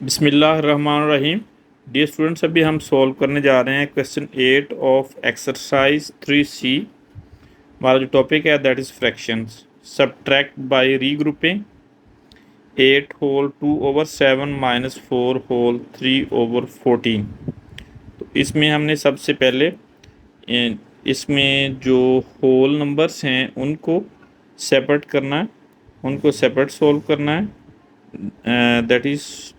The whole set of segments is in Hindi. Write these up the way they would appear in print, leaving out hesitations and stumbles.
बिस्मिल्लाहिर्रहमानिर्रहीम। डियर स्टूडेंट्स, अभी हम सॉल्व करने जा रहे हैं क्वेश्चन 8 ऑफ एक्सरसाइज 3C। हमारा जो टॉपिक है that is fractions. Subtract by regrouping 8 whole 2/7 minus 4 whole 3/14। तो इसमें हमने सबसे पहले इसमें जो होल नंबर्स हैं उनको सेपरेट करना है, उनको सेपरेट सॉल्व करना है। दैट इज़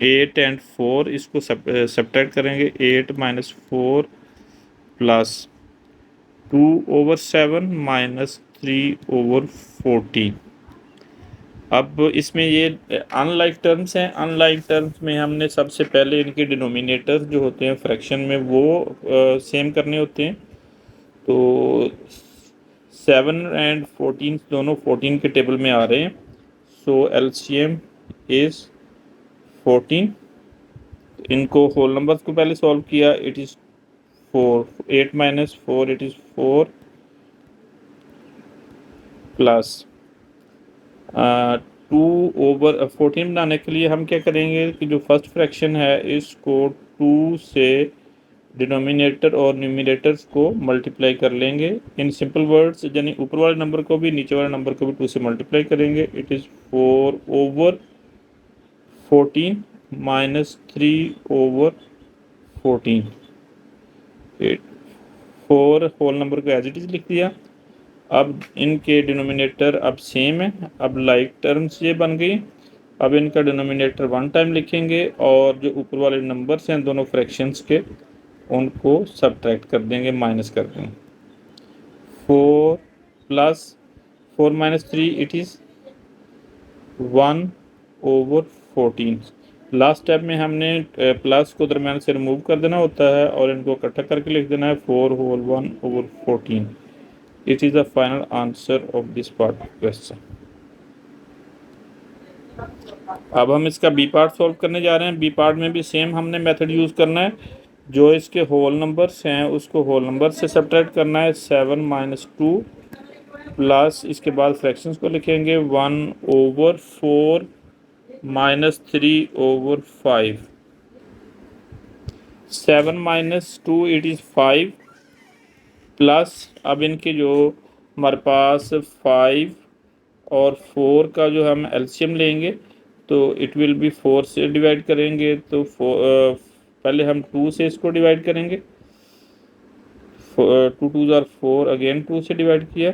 8 एंड 4, इसको सब्ट्रैक्ट करेंगे। 8 माइनस 4 प्लस 2/7 माइनस 3/14। अब इसमें ये अनलाइक टर्म्स हैं। अनलाइक टर्म्स में हमने सबसे पहले इनके डिनोमिनेटर्स जो होते हैं फ्रैक्शन में वो सेम करने होते हैं। तो 7 एंड 14 दोनों 14 के टेबल में आ रहे हैं। सो एलसीएम इज़ 14। इनको होल नंबर्स को पहले सॉल्व किया। It is 4, 8 minus 4 it is 4 plus 2/14 बनाने के लिए हम क्या करेंगे कि जो फर्स्ट फ्रैक्शन है इसको 2 से डिनोमिनेटर और न्यूमिनेटर्स को मल्टीप्लाई कर लेंगे। इन सिंपल वर्ड्स यानी ऊपर वाले नंबर को भी नीचे वाले नंबर को भी 2 से मल्टीप्लाई करेंगे। It is 4/14 minus 3/14। 4 whole number को एज इट इज़ लिख दिया। अब इनके डिनोमिनेटर अब सेम है, अब लाइक टर्म्स ये बन गई। अब इनका डिनोमिनेटर 1 टाइम लिखेंगे और जो ऊपर वाले नंबर्स हैं दोनों फ्रैक्शंस के उनको सब्ट्रैक्ट कर देंगे, माइनस कर देंगे। 4 plus 4 minus 3 it is 1/14। Last step में हमने प्लस को दरम्यान से रिमूव कर देना होता है और इनको इकट्ठा करके लिख देना है 4 whole 1/14। It is the final answer of this part question. अब हम इसका बी पार्ट सॉल्व करने जा रहे हैं। बी पार्ट में भी सेम हमने मेथड यूज़ करना है। जो इसके होल नंबर्स हैं उसको होल नंबर से सब्ट्रैक्ट करना है। 7 माइनस 2 प्लस इसके बाद फ्रैक्शंस को लिखेंगे 1/4 minus 3/5। 7 minus 2 it is 5 plus अब इनके जो हमारे पास 5 और 4 का जो हम एलसीएम लेंगे तो इट विल बी 4 से डिवाइड करेंगे। तो पहले हम 2 से इसको डिवाइड करेंगे। 2 2 ज़ार 4, अगेन 2 से डिवाइड किया।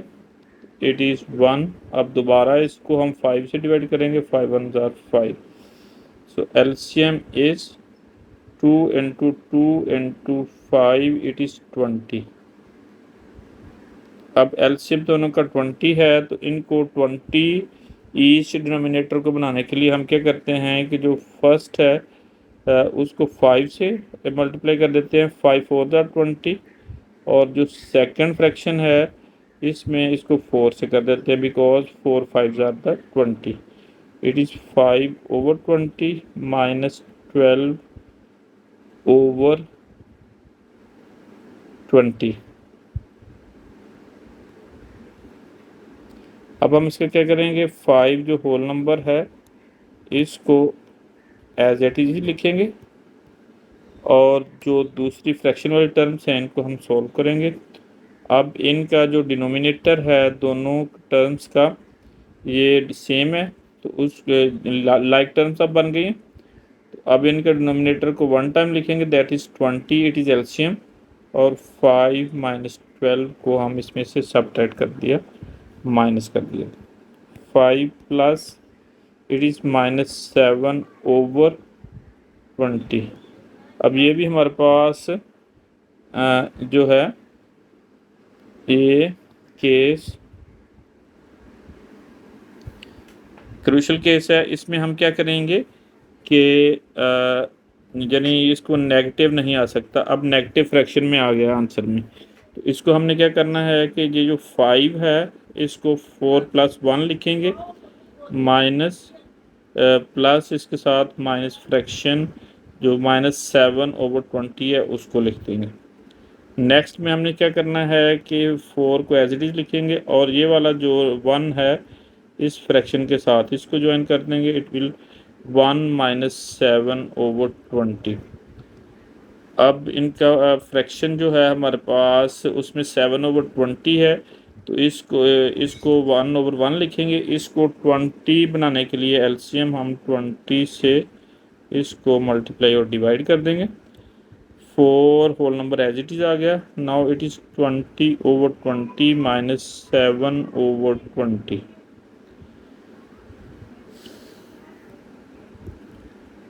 It is 1। अब दोबारा इसको हम 5 से डिवाइड करेंगे। 5 1 ज़ार 5। So LCM is 2 into 2 into 5 it is 20। अब एलसीएम दोनों का 20 है तो इनको 20 ईच डिनोमिनेटर को बनाने के लिए हम क्या करते हैं कि जो फर्स्ट है उसको 5 से मल्टीप्लाई कर देते हैं। 5 4 ज़ार 20 और जो सेकंड फ्रैक्शन है इसमें इसको 4 से कर देते हैं बिकॉज 4 5 ज़ार 20। It is 5/20 minus 12/20। अब हम इसका क्या करेंगे, 5 जो होल नंबर है इसको एज इट इज लिखेंगे और जो दूसरी फ्रैक्शन वाली टर्म्स हैं इनको हम सॉल्व करेंगे। अब इनका जो डिनोमिनेटर है दोनों टर्म्स का ये सेम है तो उस लाइक टर्म्स अब बन गई हैं। तो अब इनका डिनोमिनेटर को 1 टाइम लिखेंगे that is 20। It is LCM और 5 माइनस 12 को हम इसमें से सब्ट्रैक्ट कर दिया, माइनस कर दिया। 5 प्लस इट इज़ माइनस 7/20। अब ये भी हमारे पास जो है ये केस क्रूशल केस है। इसमें हम क्या करेंगे कि यानी इसको नेगेटिव नहीं आ सकता। अब नेगेटिव फ्रैक्शन में आ गया आंसर में, तो इसको हमने क्या करना है कि ये जो 5 है इसको 4 + 1 लिखेंगे माइनस प्लस इसके साथ माइनस फ्रैक्शन जो -7/20 है उसको लिख देंगे। नेक्स्ट में हमने क्या करना है कि 4 को एज इट इज़ लिखेंगे और ये वाला जो 1 है इस फ्रैक्शन के साथ इसको ज्वाइन कर देंगे। It will 1 minus 7/20। अब इनका फ्रैक्शन जो है हमारे पास उसमें 7/20 है, तो इसको 1/1 लिखेंगे। इसको 20 बनाने के लिए एलसीएम हम 20 से इसको मल्टीप्लाई और डिवाइड कर देंगे। 4 whole number as it is आ गया। Now it is 20/20 minus 7/20।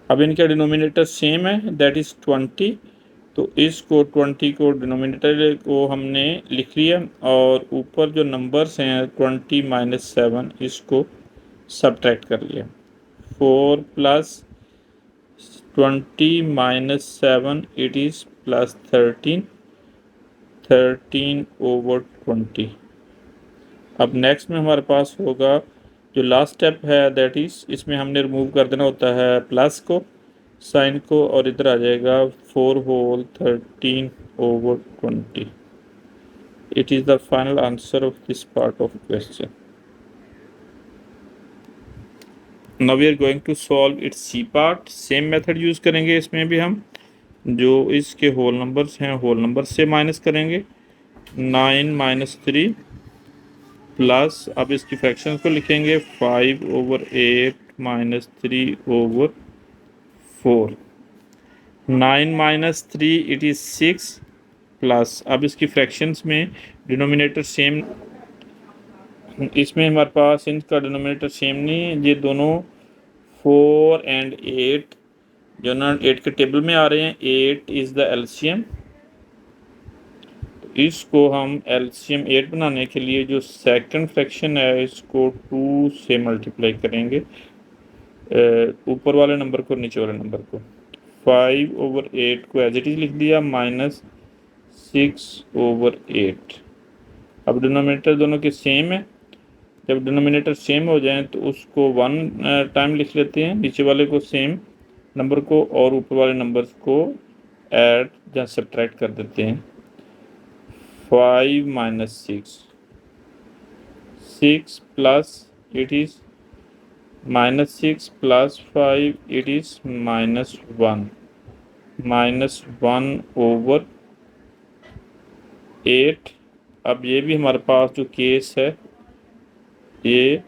अब इनका डिनोमिनेटर सेम है, दैट इज 20। तो इसको 20 को डिनोमिनेटर को हमने लिख लिया, और ऊपर जो नंबर्स हैं 20 माइनस 7 इसको सब्ट्रैक्ट कर लिया। 4 plus 20 minus 7 it is plus 13/20। अब नेक्स्ट में हमारे पास होगा जो लास्ट स्टेप है, दैट इज़ इसमें हमने रिमूव कर देना होता है प्लस को, साइन को, और इधर आ जाएगा 4 whole 13/20। It is the final answer of this part of question. Now we are going to solve its C part. Same method use करेंगे इसमें भी हम। जो इसके होल नंबर्स हैं होल नंबर से माइनस करेंगे। 9 माइनस 3 प्लस, अब इसकी फ्रैक्शन को लिखेंगे 5/8 minus 3/4। 9 minus 3 it is 6 plus, अब इसकी फ्रैक्शंस में डिनोमिनेटर सेम, इसमें हमारे पास इनका डिनोमिनेटर सेम नहीं है। ये दोनों 4 एंड 8 जो ना 8 के टेबल में आ रहे हैं, 8 इज़ द एलसीएम। तो इसको हम एलसीएम 8 बनाने के लिए जो सेकंड फ्रैक्शन है इसको 2 से मल्टीप्लाई करेंगे, ऊपर वाले नंबर को नीचे वाले नंबर को। 5/8 को एज इट इज़ लिख दिया, माइनस 6/8। अब डिनोमिनेटर दोनों के सेम है। जब डिनोमिनेटर सेम हो जाए तो उसको 1 टाइम लिख लेते हैं, नीचे वाले को सेम नंबर को, और ऊपर वाले नंबर्स को ऐड या सब्ट्रैक्ट कर देते हैं। 5 minus 6 plus it is minus 6 plus 5 it is -1 -1/8। अब ये भी हमारे पास जो केस है ये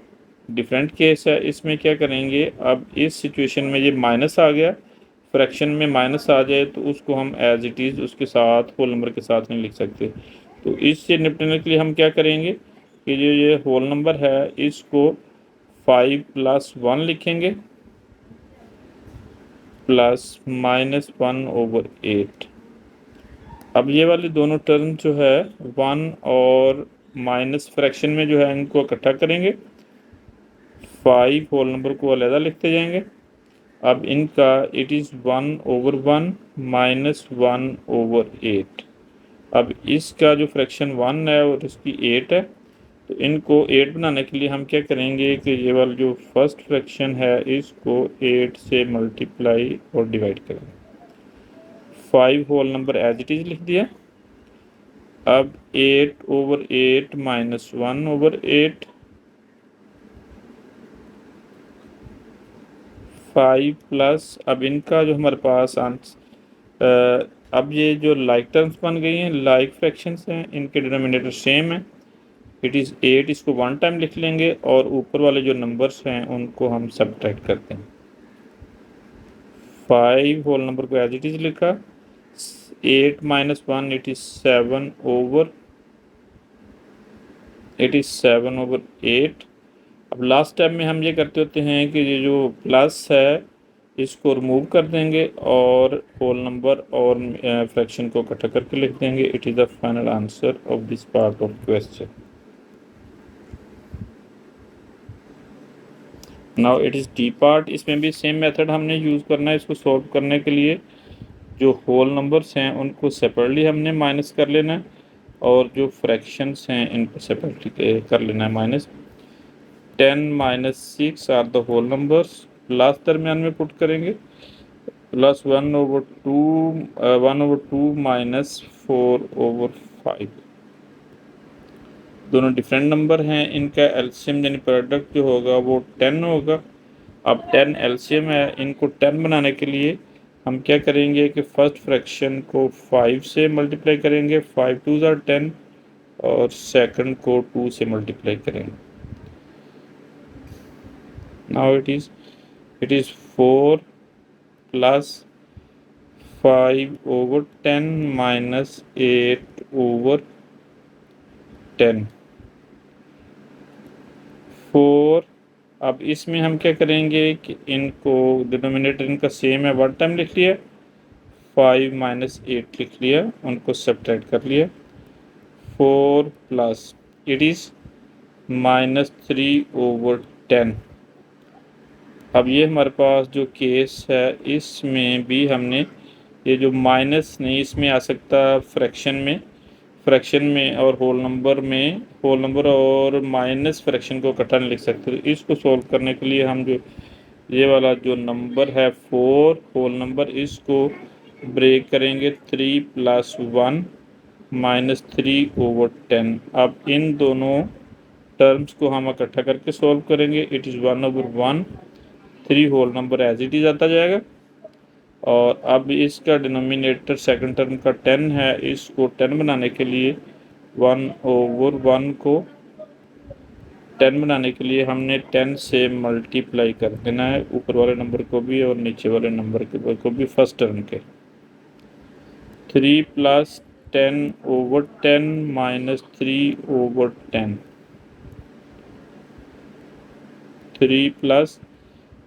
डिफरेंट केस है। इसमें क्या करेंगे, अब इस सिचुएशन में ये माइनस आ गया, फ्रैक्शन में माइनस आ जाए तो उसको हम एज इट इज़ उसके साथ होल नंबर के साथ नहीं लिख सकते। तो इससे निपटने के लिए हम क्या करेंगे कि जो ये होल नंबर है इसको 5 + 1 लिखेंगे, प्लस -1/8। अब ये वाली दोनों टर्म जो है 1 और माइनस फ्रैक्शन में जो है इनको इकट्ठा करेंगे, 5 होल नंबर को अलहदा लिखते जाएंगे। अब इनका इट इज़ 1/1 -1/8। अब इसका जो फ्रैक्शन 1 है और इसकी 8 है, तो इनको 8 बनाने के लिए हम क्या करेंगे कि ये वाला जो फर्स्ट फ्रैक्शन है इसको 8 से मल्टीप्लाई और डिवाइड करेंगे। 5 whole number as it is लिख दिया। अब 8/8 माइनस 1/8, 5 प्लस, अब इनका जो हमारे पास अब ये जो लाइक टर्म्स बन गई हैं, लाइक फ्रैक्शंस हैं, इनके डिनोमिनेटर सेम है। इट इज़ 8, इसको 1 टाइम लिख लेंगे, और ऊपर वाले जो नंबर्स हैं उनको हम सब्ट्रैक्ट करते हैं। 5 होल नंबर को एज इट इज़ लिखा, 8 माइनस 1 इट इज़ 7/8। अब लास्ट टाइम में हम ये करते होते हैं कि ये जो प्लस है इसको रिमूव कर देंगे और होल नंबर और फ्रैक्शन को इकट्ठा करके लिख देंगे। It is the final answer of this part of question. Now it is D part. इसमें भी सेम मेथड हमने यूज़ करना है इसको सॉल्व करने के लिए। जो होल नंबर्स हैं उनको सेपरेटली हमने माइनस कर लेना है, और जो फ्रैक्शंस हैं इनको सेपरेटली कर लेना है minus. 10 - 6 are the whole numbers, last दरमियान में पुट करेंगे, प्लस 1/2 माइनस 4/5। दोनों डिफरेंट नंबर हैं, इनका एलसीएम यानी प्रोडक्ट जो होगा वो 10 होगा। अब 10 एलसीएम है, इनको 10 बनाने के लिए हम क्या करेंगे कि फर्स्ट फ्रैक्शन को 5 से मल्टीप्लाई करेंगे, 5 2 ज़ार 10, और सेकंड को 2 से मल्टीप्लाई करेंगे। Now it is 4 plus 5/10 minus 8/10 4। अब इसमें हम क्या करेंगे कि इनको डिनोमिनेटर इनका सेम है, वन टाइम लिख लिया, 5 माइनस 8 लिख लिया, उनको सब्ट्रैक्ट कर लिया। 4 प्लस इट इज़ -3/10। अब ये हमारे पास जो केस है इसमें भी हमने ये जो माइनस नहीं इसमें आ सकता फ्रैक्शन में और होल नंबर और माइनस फ्रैक्शन को इकट्ठा नहीं लिख सकते। तो इसको सॉल्व करने के लिए हम जो ये वाला जो नंबर है 4 होल नंबर, इसको ब्रेक करेंगे 3 + 1 -3/10। अब इन दोनों टर्म्स को हम इकट्ठा करके सॉल्व करेंगे। It is 1/1, 3 whole number as it is आता जाएगा। और अब इसका डिनोमिनेटर सेकंड टर्म का 10 है, इसको 10 बनाने के लिए 1/1 को 10 बनाने के लिए हमने 10 से मल्टीप्लाई कर देना है, ऊपर वाले नंबर को भी और नीचे वाले नंबर को भी फर्स्ट टर्म के। 3 + 10/10 माइनस 3/10, 3 प्लस,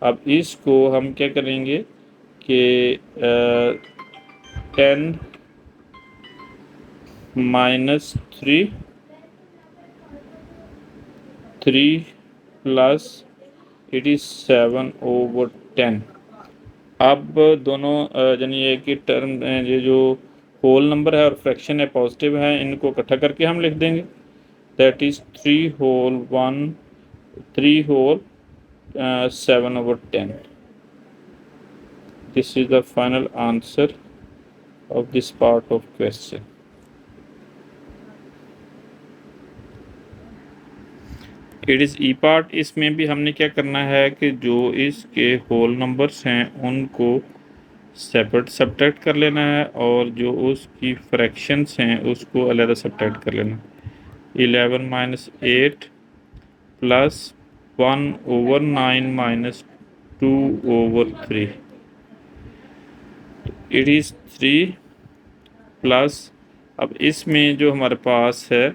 अब इसको हम क्या करेंगे कि 10 माइनस 3 प्लस इट इज़ 7/10। अब दोनों यानी ये कि टर्म ये जो होल नंबर है और फ्रैक्शन है पॉजिटिव है, इनको इकट्ठा करके हम लिख देंगे। That is 3 whole 7/10। This is the final answer of this part of question. It is E part. इसमें भी हमने क्या करना है कि जो इसके होल नंबर्स हैं उनको सेपरेट सब्ट्रैक्ट कर लेना है, और जो उसकी फ्रैक्शंस हैं उसको अलग सब्ट्रैक्ट कर लेना। 11 - 8 plus 1/9 minus 2/3। It is 3 plus, अब इसमें जो हमारे पास है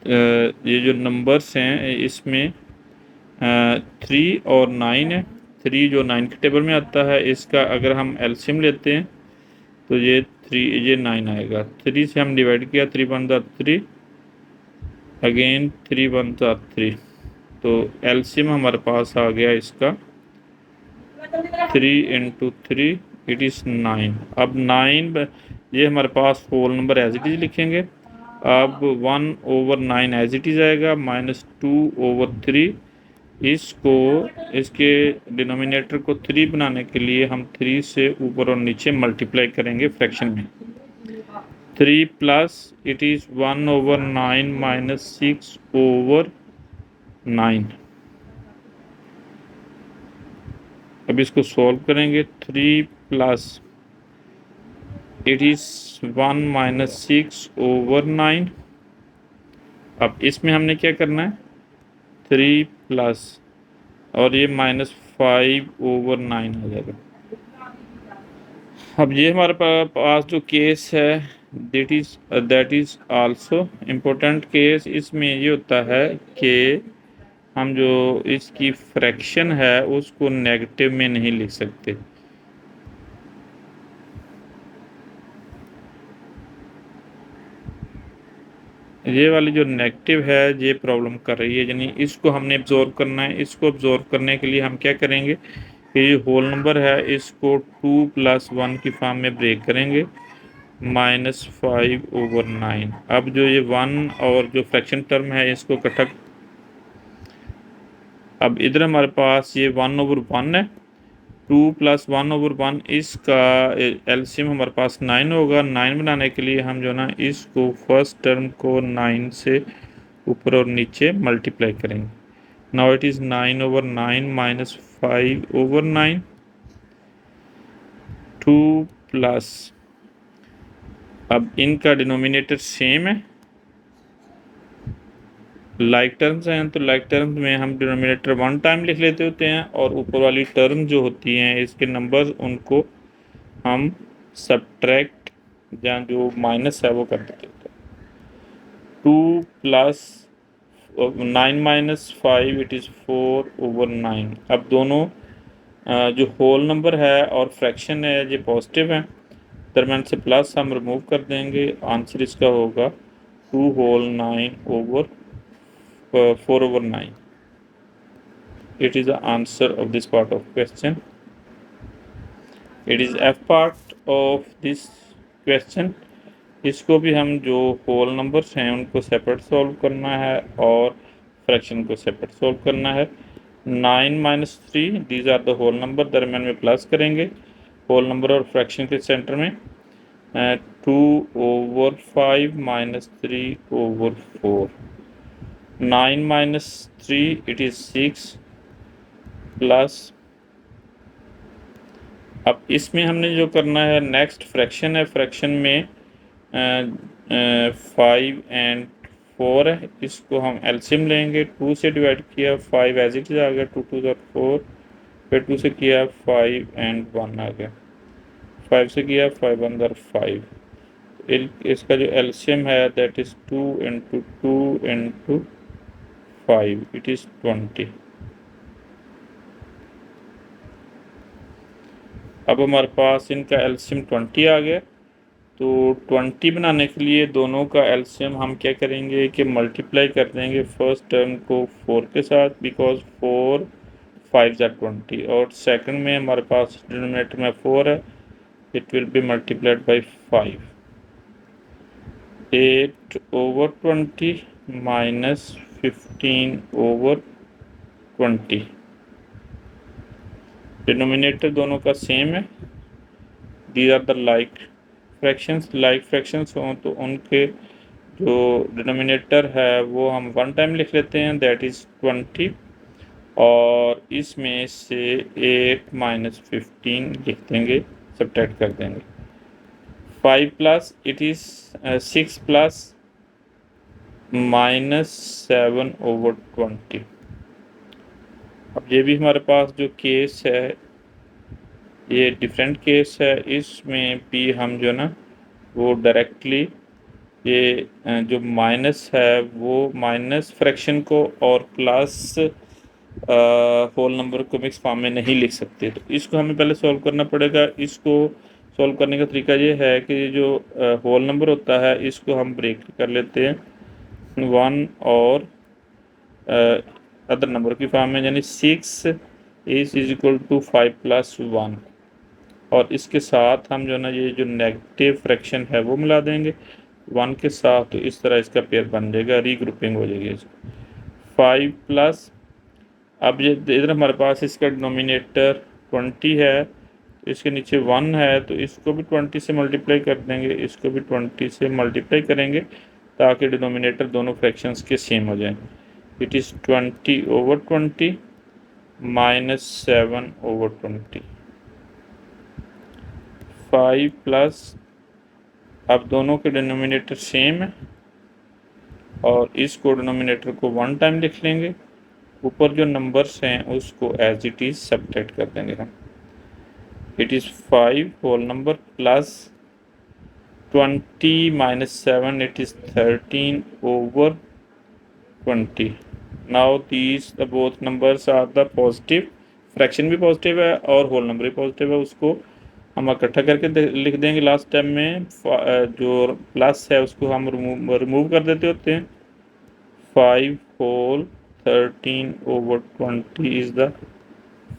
ये जो नंबर्स हैं इसमें 3 और 9 है। 3 जो 9 के टेबल में आता है, इसका अगर हम एलसीएम लेते हैं तो ये 9 आएगा। 3 से हम डिवाइड किया, 3 × 1 = 3, अगेन 3 × 1 = 3, तो एलसीएम हमारे पास आ गया इसका 3 × 3, इट इज़ 9। अब 9 ये हमारे पास whole number as it is लिखेंगे। अब 1/9 एज इट इज आएगा, -2/3। इसको इसके डिनोमिनेटर को 3 बनाने के लिए हम 3 से ऊपर और नीचे मल्टीप्लाई करेंगे फ्रैक्शन में। 3 प्लस इट इज़ 1/9 माइनस 6/9। अब इसको सॉल्व करेंगे। 3 प्लस इट इज़ 1 माइनस 6/9। अब इसमें हमने क्या करना है, 3 प्लस और ये -5/9 आ जाएगा। अब ये हमारे पास जो केस है that is also important case. इसमें ये होता है कि हम जो इसकी फ्रैक्शन है उसको नेगेटिव में नहीं लिख सकते। ये वाली जो नेगेटिव है ये प्रॉब्लम कर रही है, यानी इसको हमने ऑब्जॉर्व करना है। इसको ऑब्जॉर्व करने के लिए हम क्या करेंगे कि ये होल नंबर है इसको 2 + 1 की फॉर्म में ब्रेक करेंगे, -5/9। अब जो ये 1 और जो फ्रैक्शन टर्म है इसको इकट्ठा, अब इधर हमारे पास ये 1/1 है, 2 + 1/1, इसका एलसीएम हमारे पास 9 होगा। 9 बनाने के लिए हम जो ना इसको फर्स्ट टर्म को 9 से ऊपर और नीचे मल्टीप्लाई करेंगे। Now it is 9/9 minus 5/9, 2 plus, अब इनका डिनोमिनेटर सेम है, लाइक टर्म्स हैं तो लाइक टर्म्स में हम डिनोमिनेटर 1 टाइम लिख लेते होते हैं और ऊपर वाली टर्म जो होती हैं इसके नंबर्स उनको हम सब्ट्रैक्ट या जो माइनस है वो कर देते होते हैं। 2 प्लस 9 - 5 इट इज़ 4/9। अब दोनों जो होल नंबर है और फ्रैक्शन है ये पॉजिटिव हैं, दरम्यान से प्लस हम रिमूव कर देंगे, आंसर इसका होगा 2/4/9। It is the answer of this part of question. It is F part of this question. इसको भी हम जो होल नंबर्स हैं उनको सेपरेट सॉल्व करना है और फ्रैक्शन को सेपरेट सॉल्व करना है। 9 - 3 these are the whole number, दरम्यान में प्लस करेंगे होल नंबर और फ्रैक्शन के सेंटर में। 2/5 - 3/4। 9 - 3 इट इज़ 6 प्लस, अब इसमें हमने जो करना है नेक्स्ट फ्रैक्शन है, फ्रैक्शन में 5 और 4 है, इसको हम एलसीएम लेंगे। 2 से डिवाइड किया 5 एज इट इज आ गया, 2 2 4, फिर 2 से किया 5 और 1 आ गया, 5 से किया 5 अंदर 5, इसका जो एलसीएम है दैट इज 2 × 2 × 5 इट इज़ 20। अब हमारे पास इनका एलसीएम 20 आ गया, तो 20 बनाने के लिए दोनों का एलसीएम हम क्या करेंगे कि मल्टीप्लाई कर देंगे फर्स्ट टर्म को 4 के साथ, बिकॉज 4 5 = 20, और सेकंड में हमारे पास डिनोमिनेटर में 4 है, it will be multiplied by 5। 8/20 - 15/20। Denominator दोनों का सेम है, these are the like fractions. Like fractions हों तो उनके जो डिनोमिनेटर है वो हम 1 टाइम लिख लेते हैं, दैट इज़ 20, और इसमें से 8 - 15 लिख देंगे, सब्ट्रैक्ट कर देंगे। 5 प्लस इट इज़ 6 प्लस -7/20। अब ये भी हमारे पास जो केस है ये डिफरेंट केस है, इसमें भी हम जो ना वो डायरेक्टली ये जो माइनस है वो माइनस फ्रैक्शन को और प्लस होल नंबर को मिक्स फॉर्म में नहीं लिख सकते, तो इसको हमें पहले सॉल्व करना पड़ेगा। इसको सॉल्व करने का तरीका ये है कि जो होल नंबर होता है इसको हम ब्रेक कर लेते हैं 1 और अदर नंबर की फॉर्म में, यानी 6 इज इक्वल टू 5 + 1, और इसके साथ हम जो ना ये जो नेगेटिव फ्रैक्शन है वो मिला देंगे 1 के साथ, तो इस तरह इसका पेयर बन जाएगा, रीग्रुपिंग हो जाएगी इसकी। 5 प्लस, अब ये इधर हमारे पास इसका डिनोमिनेटर 20 है, तो इसके नीचे 1 है, तो इसको भी 20 से मल्टीप्लाई कर देंगे, इसको भी 20 से मल्टीप्लाई करेंगे ताकि डिनोमिनेटर दोनों फ्रैक्शंस के सेम हो जाएं। It is 20/20 - 7/20। 5 प्लस, अब दोनों के डिनोमिनेटर सेम है और इसको डिनोमिनेटर को 1 टाइम लिख लेंगे, ऊपर जो नंबर्स हैं उसको एज इट इज़ सब्ट्रैक्ट कर देंगे हम। It is 5 whole number plus 20 - 7 it is 13/20। Now these the both numbers are the positive, fraction भी पॉजिटिव है और होल नंबर भी पॉजिटिव है, उसको हम इकट्ठा करके लिख देंगे लास्ट टाइम में। जो प्लस है उसको हम रिमूव कर देते होते हैं। 5 whole 13/20 is the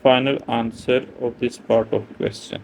final answer of this part of question.